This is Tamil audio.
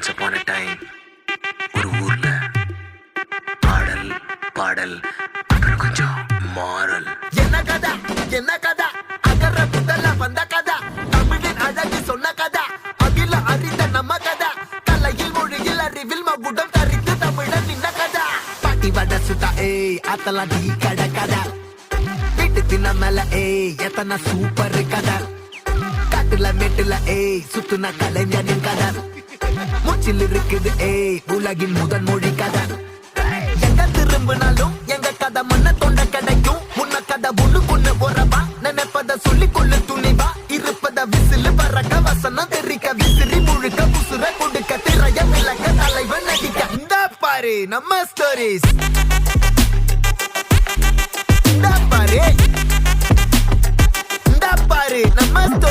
once upon a time ஒரு ஊர்ல ஆடல் பாடல் அப்புறம் கொஞ்சம் மாறல். என்ன கதை அகர முதல்ல வந்த கதை, தமிழின் அழகு சொன்ன கதை, அகில அறிந்த நம்ம கதை, கலையில் மொழியில் அறிவில் மகுடம் தரித்து தமிழன் நின்ன கதை. பாட்டி வட சுட்டா அத்தலா டீ கடை கதை, வீட்டு தின்ன மேல எத்தனை சூப்பர் கதை, காட்டுல மேட்டுல சுத்துன கலைஞனின் கதை, மூச்சில் இருக்குது உலகின் முதன் மொழி கதை. எங்க திரும்பினாலும் எங்க கதை மண்ண தொண்ட கிடைக்கும், உன்ன கதை ஒண்ணு போறவா நினைப்பத சொல்லி கொள்ளு துணிவா, இருப்பத விசிலு பறக்க வசனம் தெரிக்க விசிறி முழுக்க புசுர கொடுக்க திரைய விளக்க தலைவன் நடிக்க. இந்த பாரு நம்ம ஸ்டோரிஸ், இந்த பாரு நம்ம ஸ்டோரி.